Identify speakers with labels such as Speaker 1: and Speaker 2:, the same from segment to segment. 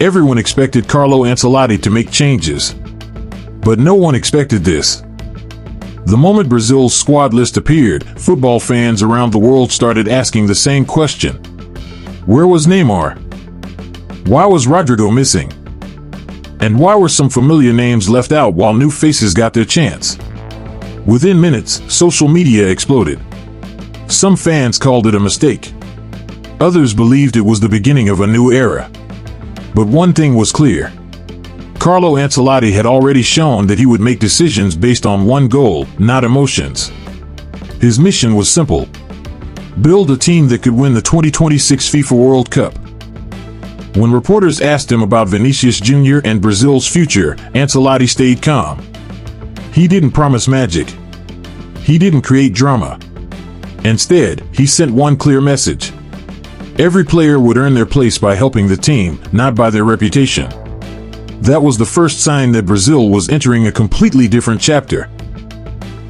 Speaker 1: Everyone expected Carlo Ancelotti to make changes. But no one expected this. The moment Brazil's squad list appeared, football fans around the world started asking the same question. Where was Neymar? Why was Rodrygo missing? And why were some familiar names left out while new faces got their chance? Within minutes, social media exploded. Some fans called it a mistake. Others believed it was the beginning of a new era. But one thing was clear. Carlo Ancelotti had already shown that he would make decisions based on one goal, not emotions. His mission was simple. Build a team that could win the 2026 FIFA World Cup. When reporters asked him about Vinicius Jr. and Brazil's future, Ancelotti stayed calm. He didn't promise magic. He didn't create drama. Instead, he sent one clear message. Every player would earn their place by helping the team, not by their reputation. That was the first sign that Brazil was entering a completely different chapter.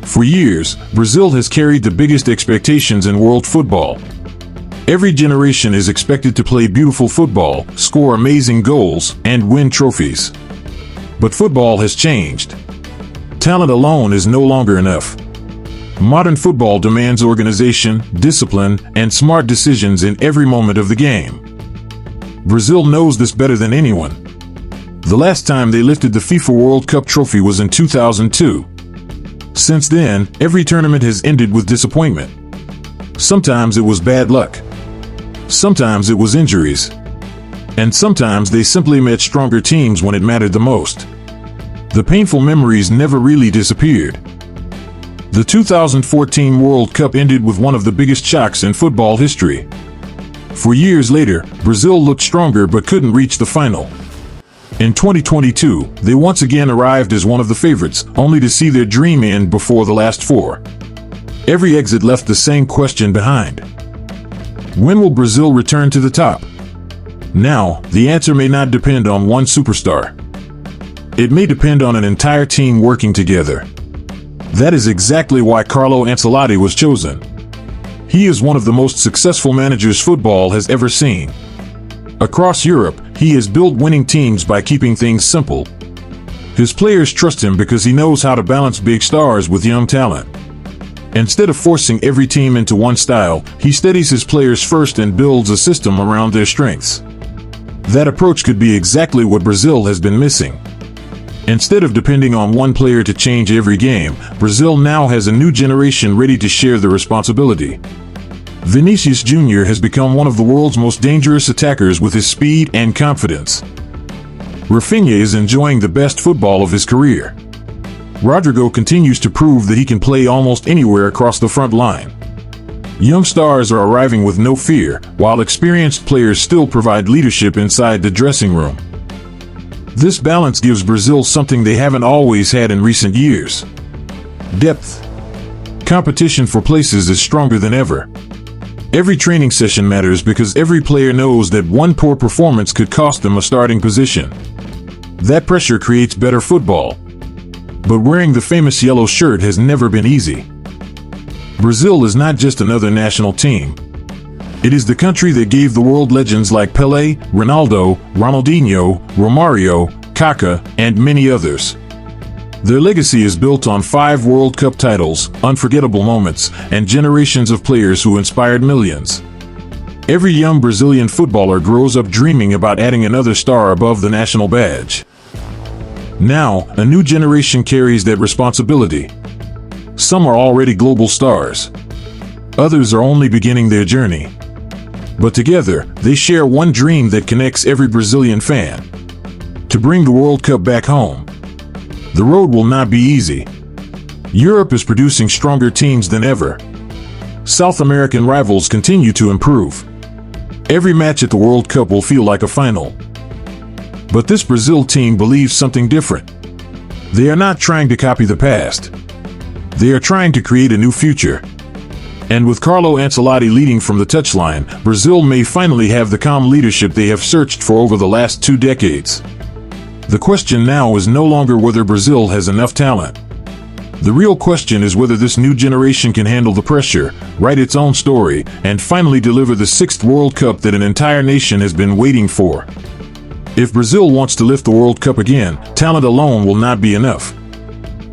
Speaker 1: For years, Brazil has carried the biggest expectations in world football. Every generation is expected to play beautiful football, score amazing goals, and win trophies. But football has changed. Talent alone is no longer enough. Modern football demands organization, discipline, and smart decisions in every moment of the game. Brazil knows this better than anyone. The last time they lifted the FIFA World Cup trophy was in 2002. Since then, every tournament has ended with disappointment. Sometimes it was bad luck. Sometimes it was injuries. And sometimes they simply met stronger teams when it mattered the most. The painful memories never really disappeared. The 2014 World Cup ended with one of the biggest shocks in football history. For years later, Brazil looked stronger but couldn't reach the final. In 2022, they once again arrived as one of the favorites, only to see their dream end before the last four. Every exit left the same question behind. When will Brazil return to the top? Now, the answer may not depend on one superstar. It may depend on an entire team working together. That is exactly why Carlo Ancelotti was chosen. He is one of the most successful managers football has ever seen. Across Europe, he has built winning teams by keeping things simple. His players trust him because he knows how to balance big stars with young talent. Instead of forcing every team into one style, he studies his players first and builds a system around their strengths. That approach could be exactly what Brazil has been missing. Instead of depending on one player to change every game, Brazil now has a new generation ready to share the responsibility. Vinicius Jr. has become one of the world's most dangerous attackers with his speed and confidence. Raphinha is enjoying the best football of his career. Rodrygo continues to prove that he can play almost anywhere across the front line. Young stars are arriving with no fear, while experienced players still provide leadership inside the dressing room. This balance gives Brazil something they haven't always had in recent years: depth. Competition for places is stronger than ever. Every training session matters because every player knows that one poor performance could cost them a starting position. That pressure creates better football. But wearing the famous yellow shirt has never been easy. Brazil is not just another national team. It is the country that gave the world legends like Pelé, Ronaldo, Ronaldinho, Romario, Kaká, and many others. Their legacy is built on 5 World Cup titles, unforgettable moments, and generations of players who inspired millions. Every young Brazilian footballer grows up dreaming about adding another star above the national badge. Now, a new generation carries that responsibility. Some are already global stars. Others are only beginning their journey. But together, they share one dream that connects every Brazilian fan: to bring the World Cup back home. The road will not be easy. Europe is producing stronger teams than ever. South American rivals continue to improve. Every match at the World Cup will feel like a final. But this Brazil team believes something different. They are not trying to copy the past. They are trying to create a new future. And with Carlo Ancelotti leading from the touchline, Brazil may finally have the calm leadership they have searched for over the last 2 decades. The question now is no longer whether Brazil has enough talent. The real question is whether this new generation can handle the pressure, write its own story, and finally deliver the 6th World Cup that an entire nation has been waiting for. If Brazil wants to lift the World Cup again, talent alone will not be enough.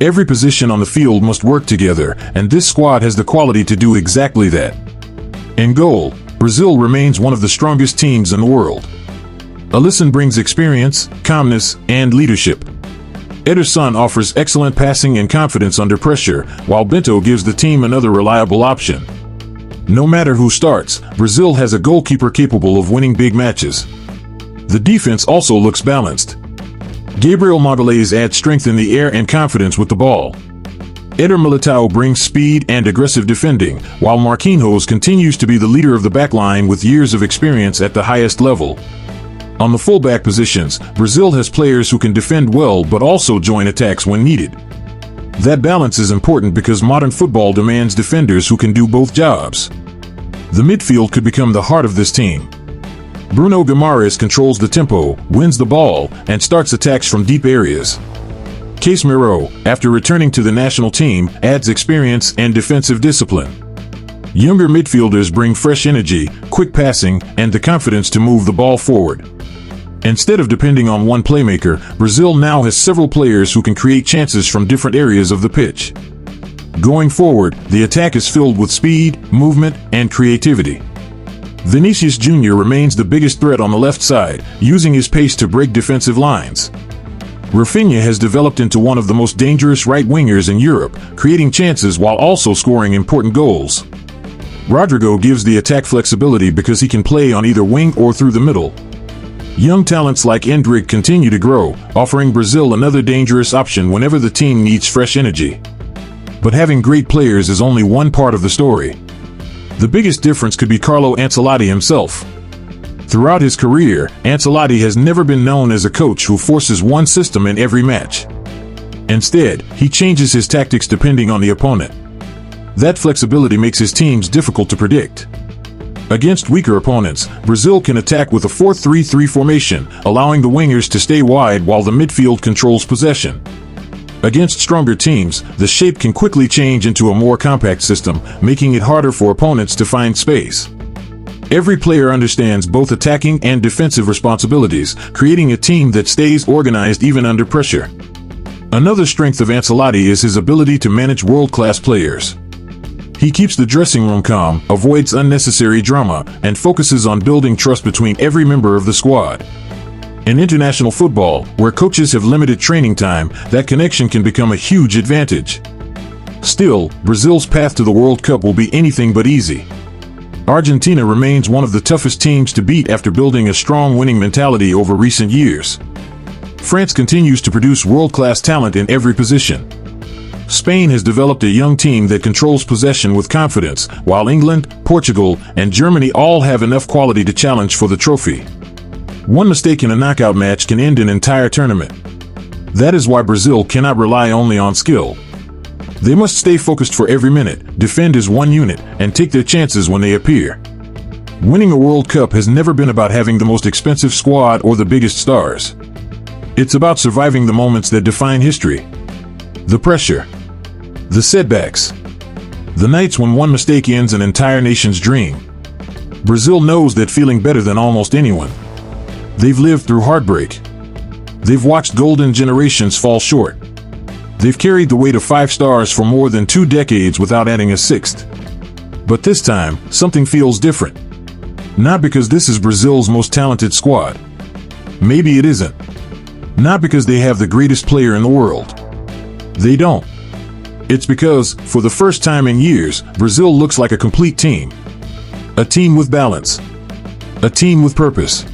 Speaker 1: Every position on the field must work together, and this squad has the quality to do exactly that. In goal, Brazil remains one of the strongest teams in the world. Alisson brings experience, calmness, and leadership. Ederson offers excellent passing and confidence under pressure, while Bento gives the team another reliable option. No matter who starts, Brazil has a goalkeeper capable of winning big matches. The defense also looks balanced. Gabriel Magalhães adds strength in the air and confidence with the ball. Eder Militao brings speed and aggressive defending, while Marquinhos continues to be the leader of the backline with years of experience at the highest level. On the fullback positions, Brazil has players who can defend well but also join attacks when needed. That balance is important because modern football demands defenders who can do both jobs. The midfield could become the heart of this team. Bruno Guimarães controls the tempo, wins the ball, and starts attacks from deep areas. Casemiro, after returning to the national team, adds experience and defensive discipline. Younger midfielders bring fresh energy, quick passing, and the confidence to move the ball forward. Instead of depending on one playmaker, Brazil now has several players who can create chances from different areas of the pitch. Going forward, the attack is filled with speed, movement, and creativity. Vinicius Jr remains the biggest threat on the left side, using his pace to break defensive lines. Raphinha has developed into one of the most dangerous right wingers in Europe, creating chances while also scoring important goals. Rodrygo gives the attack flexibility because he can play on either wing or through the middle. Young talents like Endrick continue to grow, offering Brazil another dangerous option whenever the team needs fresh energy. But having great players is only one part of the story. The biggest difference could be Carlo Ancelotti himself. Throughout his career, Ancelotti has never been known as a coach who forces one system in every match. Instead, he changes his tactics depending on the opponent. That flexibility makes his teams difficult to predict. Against weaker opponents, Brazil can attack with a 4-3-3 formation, allowing the wingers to stay wide while the midfield controls possession. Against stronger teams, the shape can quickly change into a more compact system, making it harder for opponents to find space. Every player understands both attacking and defensive responsibilities, creating a team that stays organized even under pressure. Another strength of Ancelotti is his ability to manage world-class players. He keeps the dressing room calm, avoids unnecessary drama, and focuses on building trust between every member of the squad. In international football, where coaches have limited training time, that connection can become a huge advantage. Still, Brazil's path to the World Cup will be anything but easy. Argentina remains one of the toughest teams to beat after building a strong winning mentality over recent years. France continues to produce world-class talent in every position. Spain has developed a young team that controls possession with confidence, while England, Portugal, and Germany all have enough quality to challenge for the trophy. One mistake in a knockout match can end an entire tournament. That is why Brazil cannot rely only on skill. They must stay focused for every minute, defend as one unit, and take their chances when they appear. Winning a World Cup has never been about having the most expensive squad or the biggest stars. It's about surviving the moments that define history. The pressure. The setbacks. The nights when one mistake ends an entire nation's dream. Brazil knows that feeling better than almost anyone. They've lived through heartbreak. They've watched golden generations fall short. They've carried the weight of 5 stars for more than 2 decades without adding a 6th. But this time, something feels different. Not because this is Brazil's most talented squad. Maybe it isn't. Not because they have the greatest player in the world. They don't. It's because, for the first time in years, Brazil looks like a complete team. A team with balance. A team with purpose.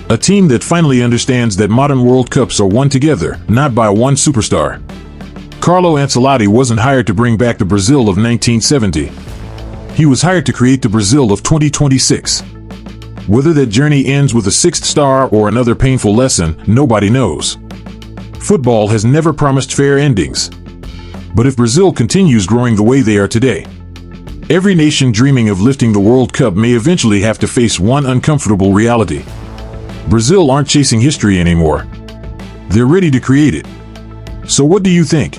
Speaker 1: A team that finally understands that modern World Cups are won together, not by one superstar. Carlo Ancelotti wasn't hired to bring back the Brazil of 1970. He was hired to create the Brazil of 2026. Whether that journey ends with a 6th star or another painful lesson, nobody knows. Football has never promised fair endings. But if Brazil continues growing the way they are today, every nation dreaming of lifting the World Cup may eventually have to face one uncomfortable reality. Brazil aren't chasing history anymore. They're ready to create it. So what do you think?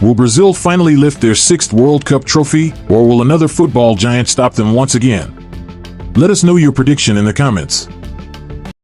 Speaker 1: Will Brazil finally lift their 6th World Cup trophy, or will another football giant stop them once again? Let us know your prediction in the comments.